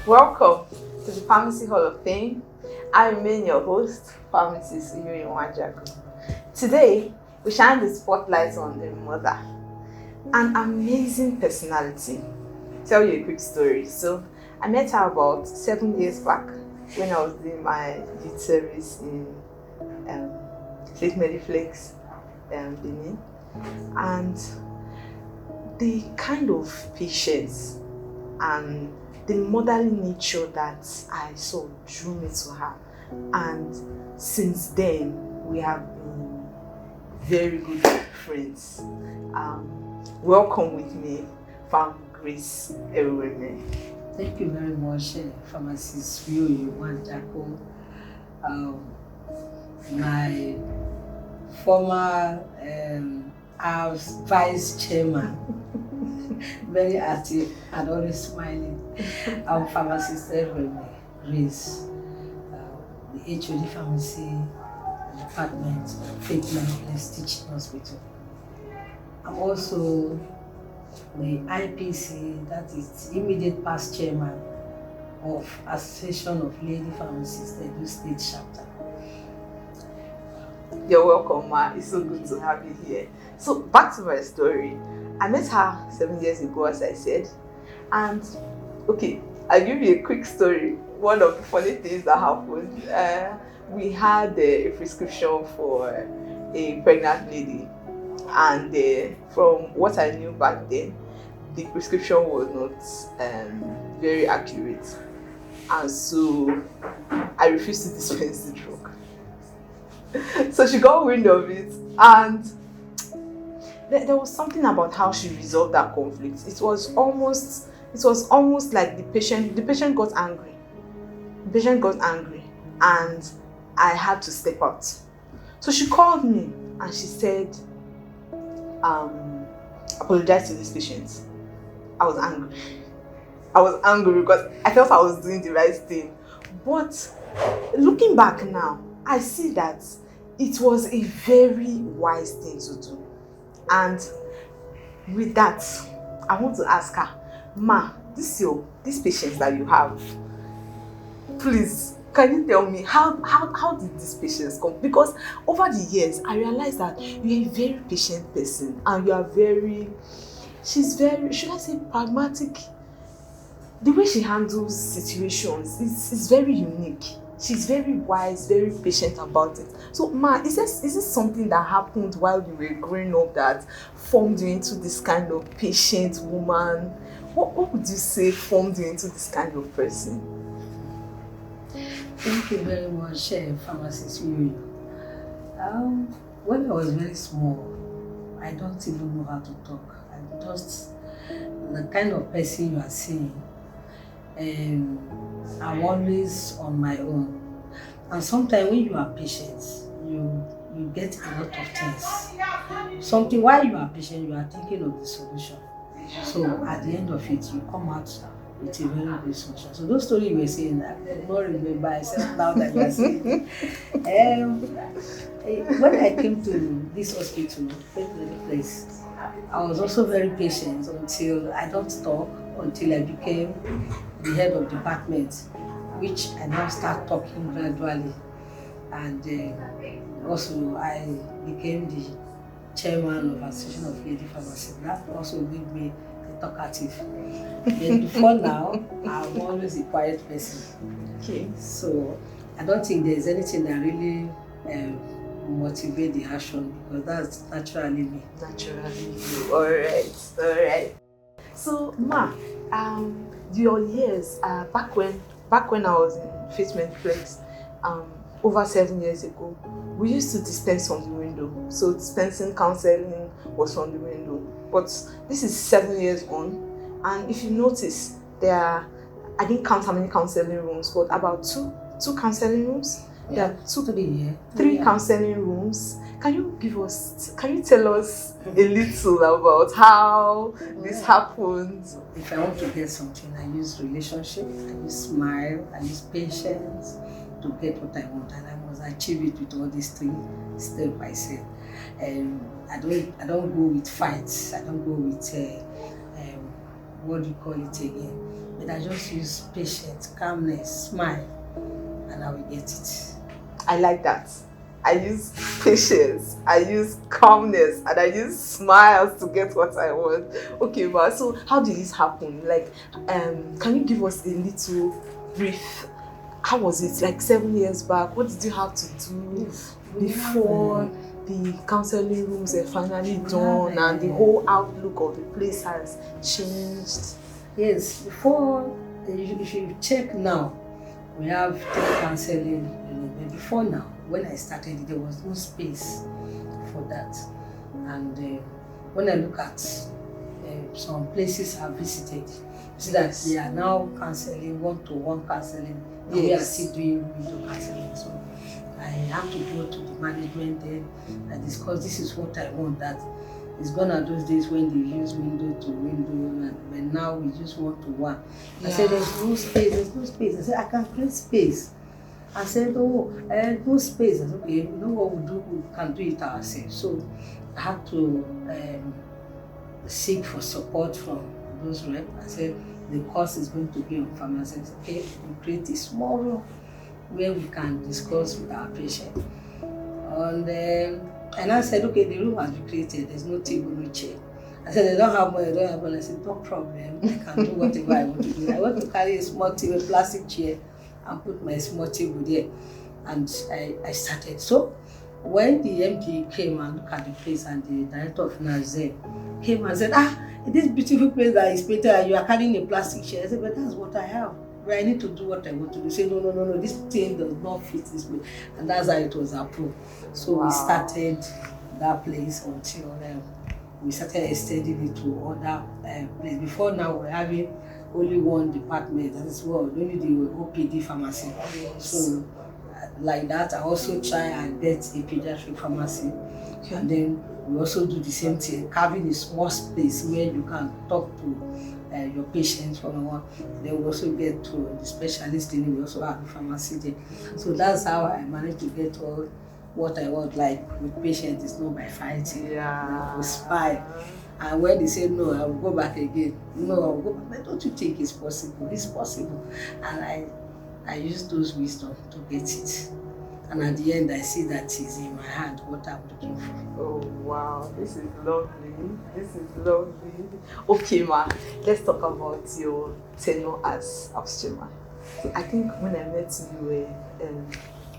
Welcome to the Pharmacy Hall of Fame. I remain your host, Pharmacist Erueme. Today, we shine the spotlight on a mother, an amazing personality. Tell you a quick story. So, I met her about 7 years back when I was doing my youth service in St. Mediflex, Benin, and the kind of patience and the motherly nature that I saw drew me to her, and since then we have been very good friends. Welcome with me, Pharm Grace Erueme. Thank you very much, Pharmacist Erueme. My former house vice chairman, very active and always smiling. I'm Pharmacist Grace, the HOD Pharmacy Department, Faith Mediflex Teaching Hospital. I'm also the IPC, that is the immediate past chairman of Association of Lady Pharmacists, the Edo State chapter. You're welcome, Ma. It's so good to have you here. So back to my story. I met her 7 years ago, as I said, and okay, I'll give you a quick story. One of the funny things that happened, we had a prescription for a pregnant lady, and from what I knew back then, the prescription was not very accurate, and so I refused to dispense the drug. So she got wind of it, and there was something about how she resolved that conflict. It was almost like the patient got angry. The patient got angry, and I had to step out. So she called me and she said, apologize to this patient. I was angry because I felt I was doing the right thing. But looking back now, I see that it was a very wise thing to do. And with that, I want to ask her, Ma, this patient that you have, please, can you tell me how did these patients come? Because over the years, I realized that you're a very patient person, and she's very, should I say, pragmatic. The way she handles situations is very unique. She's very wise, very patient about it. So, Ma, is this something that happened while you were growing up that formed you into this kind of patient woman? What would you say formed you into this kind of person? Thank you very much, Pharmacist Erueme. When I was very small, I don't even know how to talk. I'm just the kind of person you are seeing. I'm always on my own, and sometimes when you are patient, you get a lot of things. Something while you are patient, you are thinking of the solution. So at the end of it, you come out with a very good solution. So those stories you were saying, I could not remember except now that you are saying. When I came to this hospital, place, I was also very patient until I became the head of department, which I now start talking gradually, and also I became the chairman of Association of Lady Pharmacists. That also gave me a talkative. Then before now, I'm always a quiet person. Okay. So I don't think there's anything that really motivate the action, because that's naturally me. Naturally you. All right. So, Ma, your years back when I was in Faith Mediflex, over 7 years ago, we used to dispense from the window. So dispensing counseling was from the window. But this is 7 years on, and if you notice, I didn't count how many counseling rooms, but about two counseling rooms. Yeah, there are three counseling rooms. Can you tell us a little about how this happened? If I want to get something, I use relationship, I use smile, I use patience to get what I want, and I must achieve it with all these things step by step. I don't go with fights. I don't go with what do you call it again? but I just use patience, calmness, smile, and I will get it. I like that. I use patience, I use calmness, and I use smiles to get what I want. Okay, ma, so how did this happen? Like, can you give us a little brief? How was it? Like 7 years back, what did you have to do before the counseling rooms are finally done and the whole outlook of the place has changed? Yes, before, if you check now, we have 3 counseling. Before now, when I started, there was no space for that. And when I look at some places I've visited, see that they are now counseling, one-to-one counseling. Yes. We are still doing window counseling. So I have to go to the management then and discuss, this is what I want. That it's gone at those days when they use window to window, and now we just one-to-one. Yeah. I said, there's no space. I said, I can create space. I said, oh, no space. I said, okay, you know what we'll do? We can do it ourselves. So I had to seek for support from those reps. I said, the course is going to be on pharmacy. I said, okay, we create a small room where we can discuss with our patient. And I said, okay, the room has been created. There's no table, no chair. I said, they don't have money, they don't have money. I said, no problem. I can do whatever I want to do. I want to carry a small table, plastic chair, and put my small table there. And I started. So when the MD came and looked at the place, and the director of nurse came and said, this beautiful place that is painted and you are carrying a plastic chair. I said, but that's what I have. But I need to do what I want to do. Say, no, this thing does not fit this way. And that's how it was approved. So we started that place until we started extending it to other places. Before now, we're having only one department, that is only the OPD pharmacy. So like that, I also try and get a pediatric pharmacy. Okay. And then we also do the same thing, having a small space where you can talk to your patients one-on-one. Then we also get to the specialist clinic, we also have the pharmacy there. So that's how I managed to get all what I want. Like with patients, it's not by fighting, we spy. And when they say no, I will go back again. No, I will go back. But don't you think it's possible? It's possible. And I use those wisdom to get it. And at the end, I see that it's in my hand what I'm looking for. Oh, wow. This is lovely. This is lovely. Okay, ma, let's talk about your tenure as house chairman. So I think when I met you,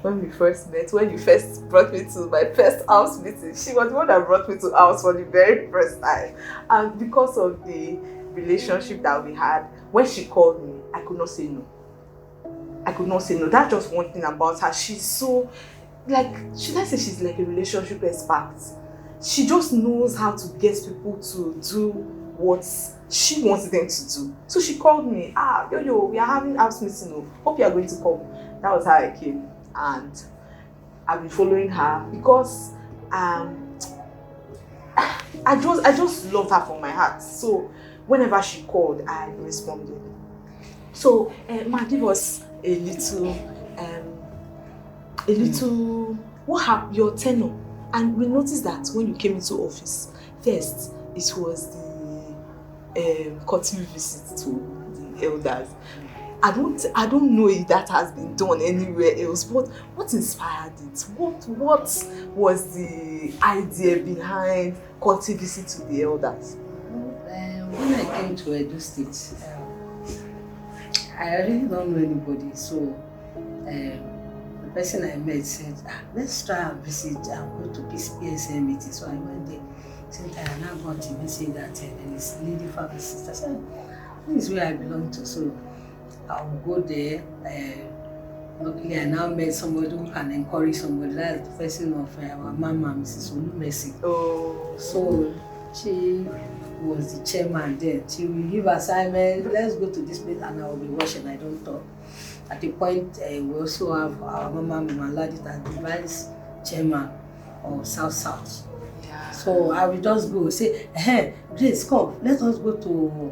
when we first met, when you first brought me to my first house meeting, she was the one that brought me to house for the very first time. And because of the relationship that we had, when she called me, I could not say no. I could not say no. That's just one thing about her. She's so, like, should I say she's like a relationship expert? She just knows how to get people to do what she wants them to do. So she called me, yo, we are having house meeting. Hope you are going to come. That was how I came. And I've been following her because I just loved her from my heart. So whenever she called, I responded. So ma, give us a little what happened, your tenure. And we noticed that when you came into office, first it was the quarterly visit to the elders. I don't know if that has been done anywhere else, but what inspired it? What was the idea behind quarterly visit to the elders? When I came to Edo State, I really don't know anybody, so the person I met said, let's try and visit and go to PSM meeting. So I went there. Since I now got a message that there is lady pharmacist. I said, this is where I belong to, so I will go there. Luckily, I now met somebody who can encourage somebody. That's the person of our mama, Mrs. Olumesi. Oh. So she was the chairman there. She will give assignment, let's go to this place, and I will be watching, I don't talk. At the point, we also have our mama Ladit as the vice chairman of South. Yeah. So I will just go say, hey, Grace, come, let us go to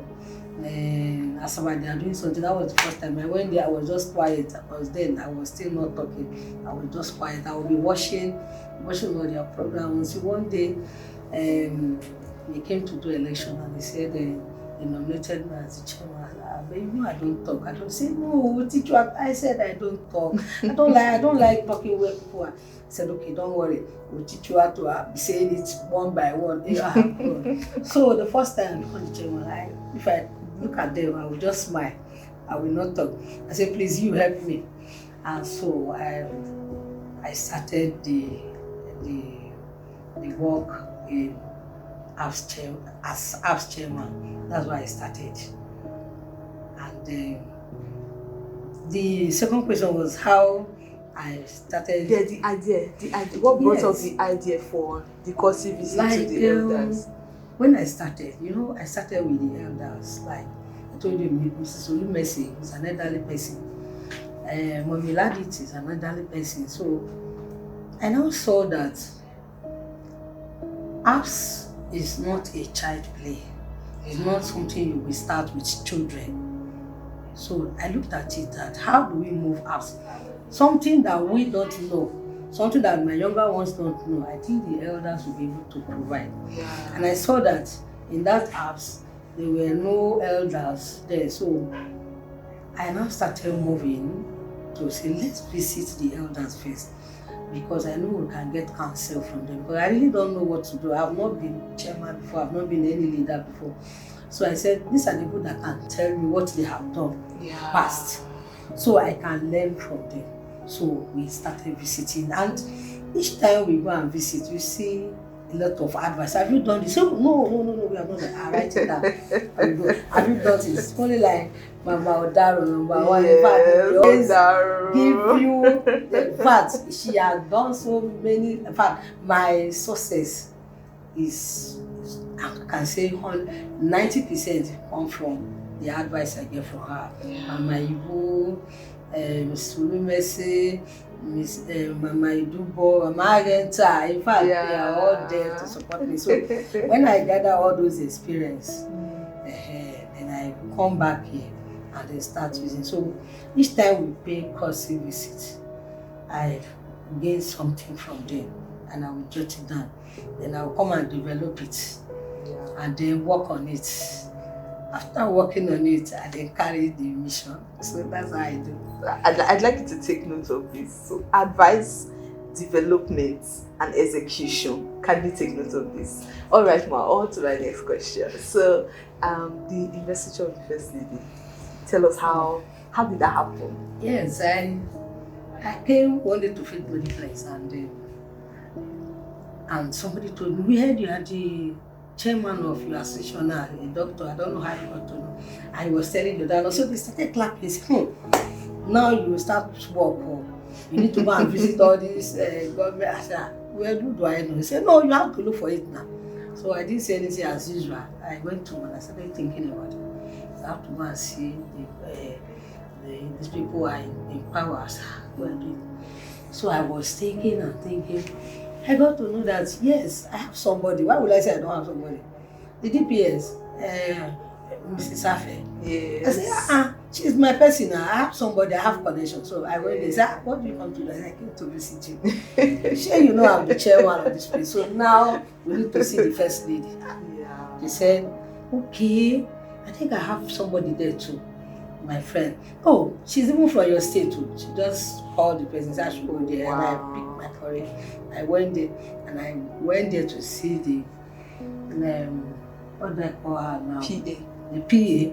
Asaba. They are doing something. That was the first time I went there. I was just quiet because then I was still not talking. I was just quiet. I will be watching all their programs. One day, they came to do election and they said they nominated me as the chairman. I but you know I don't talk. I don't say, no, teacher, I said I don't talk. I don't like talking where people are. I said, okay, don't worry. We'll teach you how to be saying it one by one. So the first time I become the chairman, if I look at them, I will just smile. I will not talk. I said, please, you help me. And so I started the work in as chairman. That's why I started. And the second question was how I started. Yeah, the idea. What brought up the idea for the courtesy visit to the elders? When I started, I started with the elders. Like I told you, Mrs. Erueme was an elderly person. Mommy Ladit is an elderly person. So I now saw that apps is not a child play. It's not something you will start with children. So I looked at it that how do we move apps? Something that we don't know, something that my younger ones don't know, I think the elders will be able to provide. Yeah. And I saw that in that apps, there were no elders there. So I now started moving to say, let's visit the elders first, because I know we can get counsel from them. But I really don't know what to do. I've not been chairman before, I've not been any leader before. So I said, these are the people that can tell me what they have done past, so I can learn from them. So we started visiting, and each time we go and visit, we see a lot of advice. Have you done this? So, no, we have not done it. I write it down. Have you done this? It's only like Mama Odaro, number one. In fact, they always give you, in fact, she has done so many. In fact, my success is, I can say 90% come from the advice I get from her. Mama Ibu, Miss Erueme, Miss Mama Idubo, Mama Agenta. In fact, they are all there to support me. So when I gather all those experiences, then I come back here and then start using. So each time we pay courtesy visit, I gain something from them and I will jot it down. Then I will come and develop it and then work on it. After working on it, I then carry the mission. So that's how I do. I'd like you to take note of this. So advice, development, and execution. Can you take note of this? All right, Ma, on to my next question. So the investiture of the First Lady. Tell us how did that happen? Yes, I came one day to Faith Place and somebody told me, we heard you are the chairman of your association now, a doctor. I don't know how you got to know. And he was telling you that. So they started clapping. He said, now you start work. You need to go and visit all these government. I said, well, who do I know? He said, no, you have to look for it now. So I didn't say anything as usual. I went to and I started thinking about it. I have to go and see these people who are in power. So I was thinking and thinking. I got to know that, yes, I have somebody. Why would I say I don't have somebody? The DPS, Mrs. Afe. Yes. I said, she's my person. I have somebody, I have connection. So I went there and said, what do you come to do? I came to visit you. Sure, you know I'm the chairman of this place. So now we need to see the First Lady. Yeah. She said, okay, I think I have somebody there too. My friend. Oh, she's even from your state too. She just called the person, I should go there. Wow. And I picked my courage. I went there to see the what do I call her now? PA. The PA.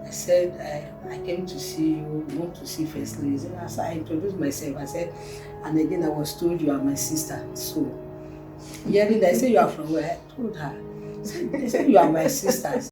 I said, I came to see you, I want to see First Lady. And as I introduced myself, I said, and again I was told you are my sister. So hearing that, I said, you are from where? I told her. They said, you are my sister.